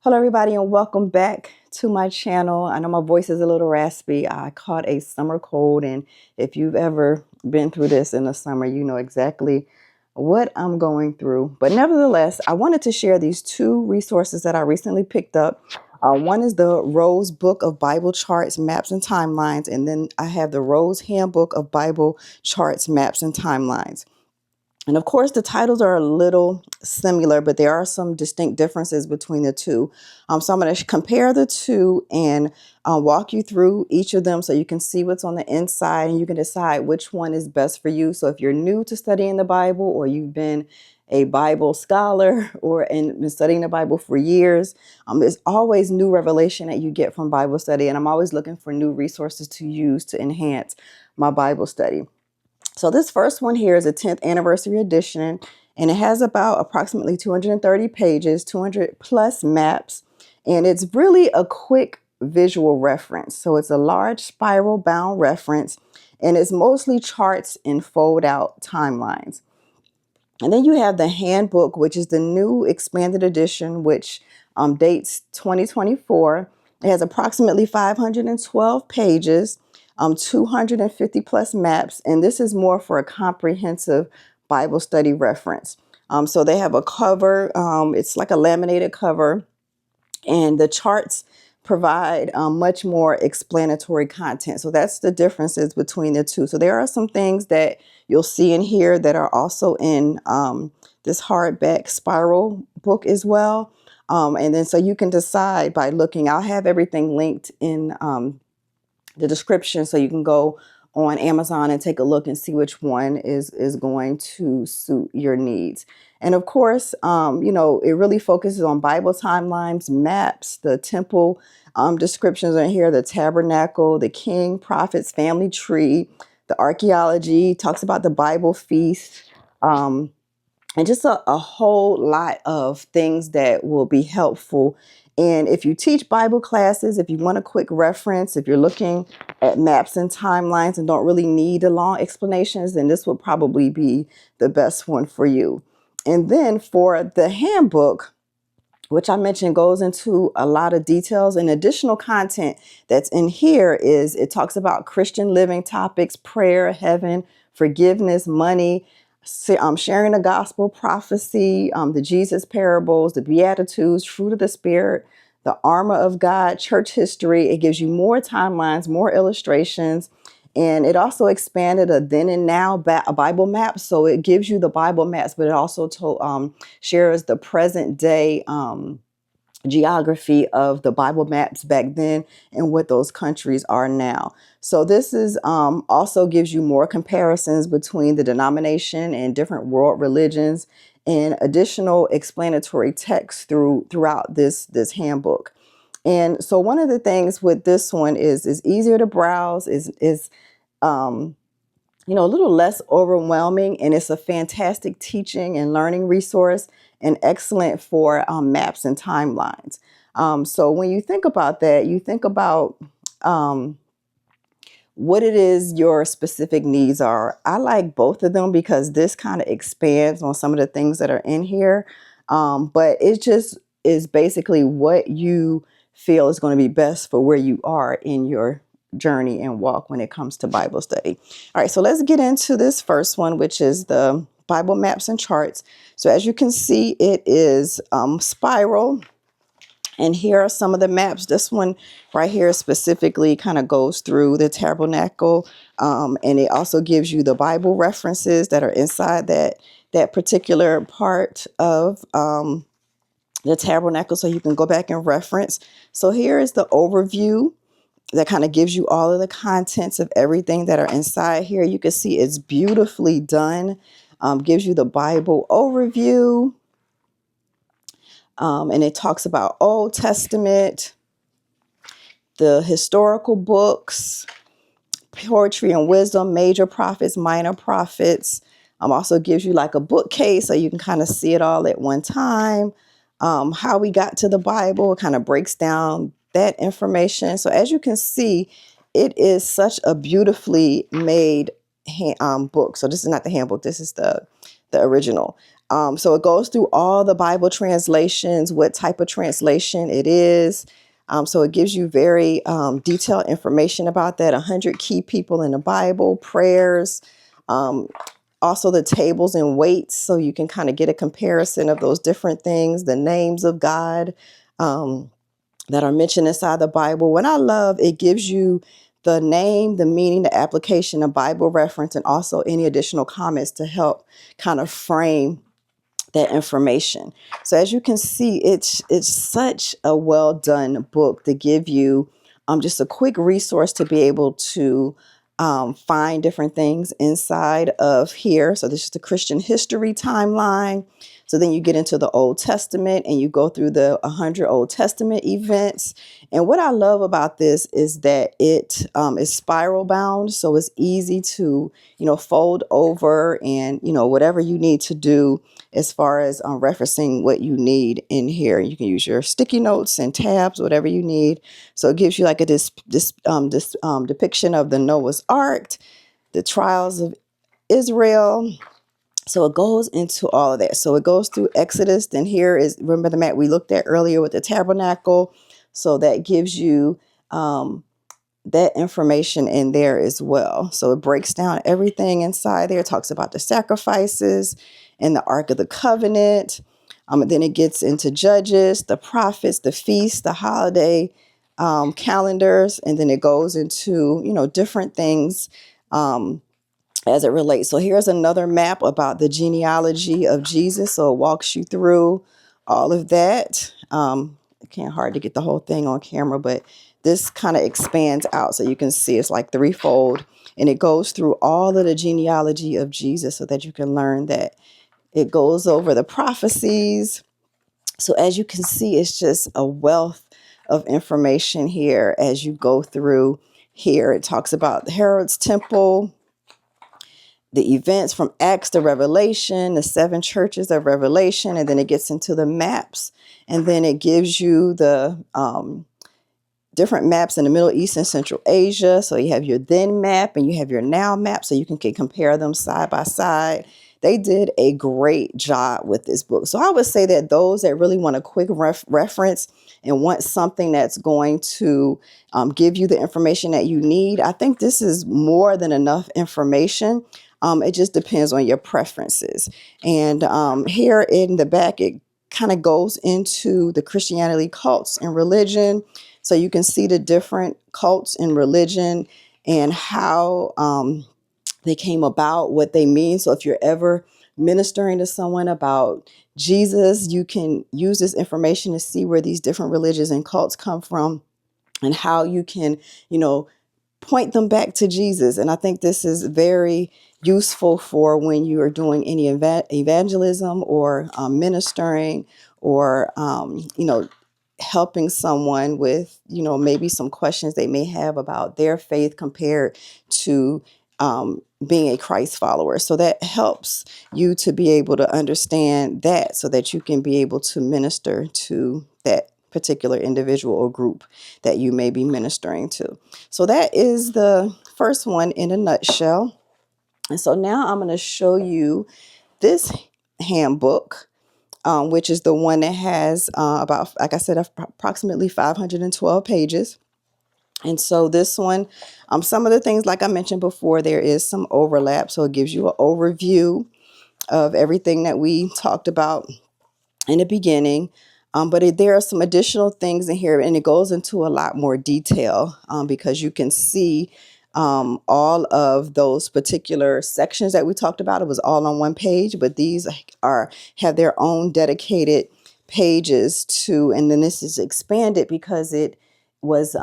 Hello everybody and welcome back to my channel. I know my voice is a little raspy. I caught a summer cold, and if you've ever been through this in the summer, you know exactly what I'm going through. But nevertheless, I wanted to share these two resources that I recently picked up. One is the Rose Book of Bible Charts, Maps, and Timelines, and then I have the Rose Handbook of Bible Charts, Maps, and Timelines. And of course, the titles are a little similar, but there are some distinct differences between the two. So I'm going to compare the two and walk you through each of them so you can see what's on the inside and you can decide which one is best for you. So if you're new to studying the Bible, or you've been a Bible scholar and been studying the Bible for years, there's always new revelation that you get from Bible study. And I'm always looking for new resources to use to enhance my Bible study. So this first one here is a 10th anniversary edition, and it has about approximately 230 pages, 200 plus maps, and it's really a quick visual reference. So it's a large spiral bound reference, and it's mostly charts and fold out timelines. And then you have the handbook, which is the new expanded edition, which dates 2024. It has approximately 512 pages, 250 plus maps, and this is more for a comprehensive Bible study reference. So they have a cover, it's like a laminated cover, and the charts provide much more explanatory content. So that's the differences between the two. So there are some things that you'll see in here that are also in this hardback spiral book as well. And then so you can decide by looking. I'll have everything linked in the description, so you can go on Amazon and take a look and see which one is going to suit your needs. And of course, it really focuses on Bible timelines, maps, the temple descriptions are here, the tabernacle, the king, prophets, family tree, the archaeology, talks about the Bible feast, and just a whole lot of things that will be helpful. And if you teach Bible classes, if you want a quick reference, if you're looking at maps and timelines and don't really need the long explanations, then this will probably be the best one for you. And then for the handbook, which I mentioned goes into a lot of details, and additional content that's in here is it talks about Christian living topics, prayer, heaven, forgiveness, money, sharing the gospel, prophecy, the Jesus parables, the Beatitudes, fruit of the Spirit, the armor of God, church history. It gives you more timelines, more illustrations. And it also expanded a then and now a Bible map. So it gives you the Bible maps, but it also shares the present day geography of the Bible maps back then and what those countries are now. So this is also gives you more comparisons between the denomination and different world religions, and additional explanatory text throughout this handbook. And so one of the things with this one is easier to browse, is a little less overwhelming, and it's a fantastic teaching and learning resource and excellent for maps and timelines. So when you think about that, you think about what it is your specific needs are. I like both of them because this kind of expands on some of the things that are in here. But it just is basically what you feel is going to be best for where you are in your journey and walk when it comes to Bible study. All right, so let's get into this first one, which is the Bible maps and charts. So as you can see, it is spiral. And here are some of the maps. This one right here specifically kind of goes through the tabernacle. And it also gives you the Bible references that are inside that particular part of the tabernacle, so you can go back and reference. So here is the overview that kind of gives you all of the contents of everything that are inside here. You can see it's beautifully done. Gives you the Bible overview. And it talks about Old Testament, the historical books, poetry and wisdom, major prophets, minor prophets. Also gives you like a bookcase so you can kind of see it all at one time. How we got to the Bible, it kind of breaks down that information. So as you can see, it is such a beautifully made book. So this is not the handbook. This is the original. So it goes through all the Bible translations, what type of translation it is. So it gives you very detailed information about that. 100 key people in the Bible, prayers, um, also the tables and weights, so you can kind of get a comparison of those different things, the names of God that are mentioned inside the Bible. What I love, it gives you the name, the meaning, the application, a Bible reference, and also any additional comments to help kind of frame that information. So as you can see, it's such a well done book to give you just a quick resource to be able to find different things inside of here. So this is the Christian history timeline. So then you get into the Old Testament and you go through the 100 Old Testament events. And what I love about this is that it is spiral bound. So it's easy to, fold over and, whatever you need to do as far as referencing what you need in here. You can use your sticky notes and tabs, whatever you need. So it gives you like this depiction of the Noah's Ark, the trials of Israel. So it goes into all of that. So it goes through Exodus. Then here is, remember the map we looked at earlier with the tabernacle. So that gives you that information in there as well. So it breaks down everything inside there. It talks about the sacrifices and the Ark of the Covenant. And then it gets into Judges, the prophets, the feasts, the holiday calendars. And then it goes into, different things as it relates. So here's another map about the genealogy of Jesus. So it walks you through all of that. Hard to get the whole thing on camera, but this kind of expands out so you can see it's like threefold, and it goes through all of the genealogy of Jesus so that you can learn that. It goes over the prophecies. So as you can see, it's just a wealth of information here as you go through here. It talks about Herod's temple, the events from Acts to Revelation, the 7 churches of Revelation, and then it gets into the maps, and then it gives you the different maps in the Middle East and Central Asia. So you have your then map and you have your now map, so you can compare them side by side. They did a great job with this book. So I would say that those that really want a quick reference and want something that's going to give you the information that you need, I think this is more than enough information. It just depends on your preferences. And here in the back, it kind of goes into the Christianity cults and religion. So you can see the different cults and religion and how they came about, what they mean. So if you're ever ministering to someone about Jesus, you can use this information to see where these different religions and cults come from and how you can, point them back to Jesus. And I think this is very useful for when you are doing any evangelism or ministering or, helping someone with, maybe some questions they may have about their faith compared to being a Christ follower. So that helps you to be able to understand that so that you can be able to minister to that particular individual or group that you may be ministering to. So that is the first one in a nutshell. And so now I'm going to show you this handbook, which is the one that has about, like I said, approximately 512 pages. And so this one, some of the things, like I mentioned before, there is some overlap. So it gives you an overview of everything that we talked about in the beginning. But there are some additional things in here, and it goes into a lot more detail because you can see all of those particular sections that we talked about. It was all on one page, but these have their own dedicated pages too. And then this is expanded because it was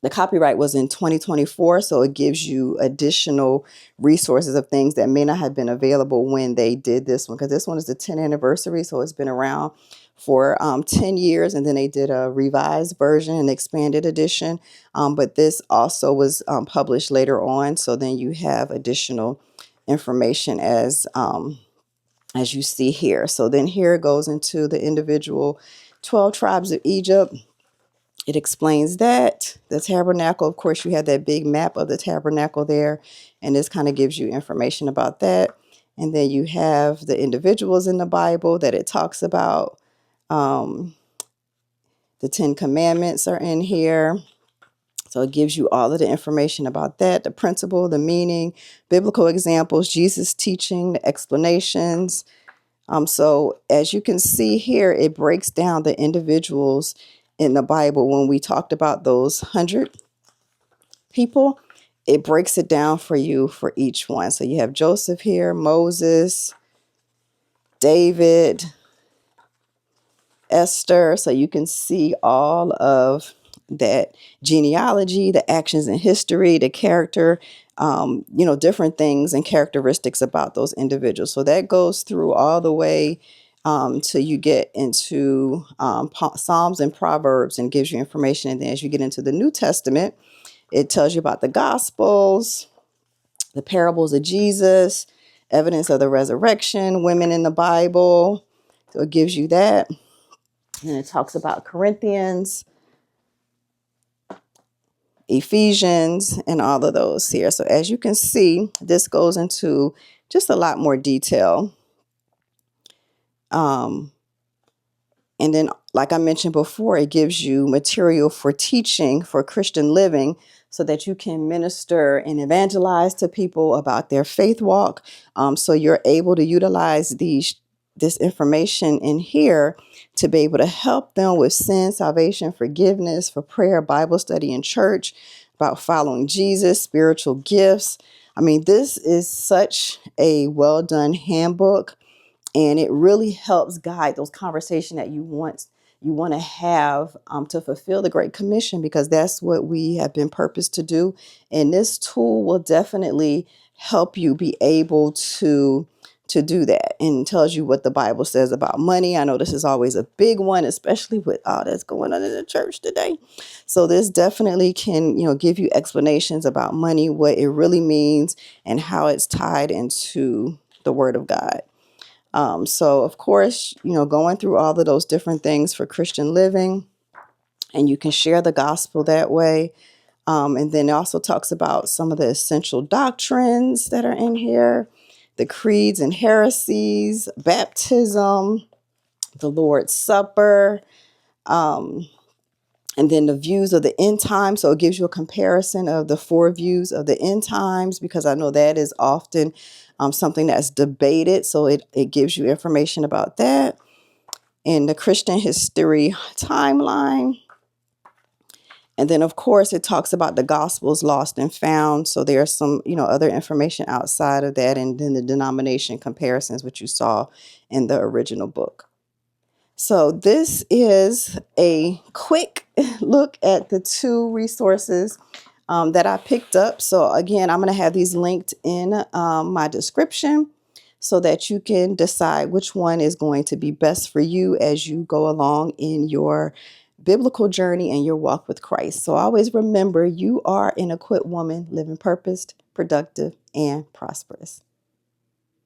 the copyright was in 2024, so it gives you additional resources of things that may not have been available when they did this one, because this one is the 10th anniversary, so it's been around for 10 years, and then they did a revised version, an expanded edition, but this also was published later on, so then you have additional information as you see here. So then here it goes into the individual 12 tribes of Egypt. It explains that. The tabernacle, of course, you have that big map of the tabernacle there, and this kind of gives you information about that. And then you have the individuals in the Bible that it talks about. The 10 Commandments are in here. So it gives you all of the information about that, the principle, the meaning, biblical examples, Jesus' teaching, the explanations. So as you can see here, it breaks down the individuals in the Bible. When we talked about those 100 people, it breaks it down for you for each one. So you have Joseph here, Moses, David, Esther. So you can see all of that genealogy, the actions in history, the character, different things and characteristics about those individuals. So that goes through all the way till you get into Psalms and Proverbs and gives you information. And then as you get into the New Testament, it tells you about the Gospels, the parables of Jesus, evidence of the resurrection, women in the Bible. So it gives you that. And it talks about Corinthians, Ephesians, and all of those here. So as you can see, this goes into just a lot more detail. And then, like I mentioned before, it gives you material for teaching, for Christian living, so that you can minister and evangelize to people about their faith walk. So you're able to utilize this information in here to be able to help them with sin, salvation, forgiveness, for prayer, Bible study in church, about following Jesus, spiritual gifts. I mean, this is such a well done handbook. And it really helps guide those conversations that you want to have to fulfill the Great Commission, because that's what we have been purposed to do. And this tool will definitely help you be able to do that, and tells you what the Bible says about money. I know this is always a big one, especially with all that's going on in the church today. So this definitely can, give you explanations about money, what it really means, and how it's tied into the Word of God. So of course, going through all of those different things for Christian living, and you can share the gospel that way. And then it also talks about some of the essential doctrines that are in here, the creeds and heresies, baptism, the Lord's Supper, and then the views of the end times. So it gives you a comparison of the 4 views of the end times, because I know that is often something that's debated. So it gives you information about that. And the Christian history timeline. And then, of course, it talks about the Gospels lost and found. So there's some, other information outside of that. And then the denomination comparisons, which you saw in the original book. So this is a quick look at the 2 resources that I picked up. So again, I'm going to have these linked in my description, so that you can decide which one is going to be best for you as you go along in your biblical journey and your walk with Christ. So always remember, you are an equipped woman living purposed, productive, and prosperous.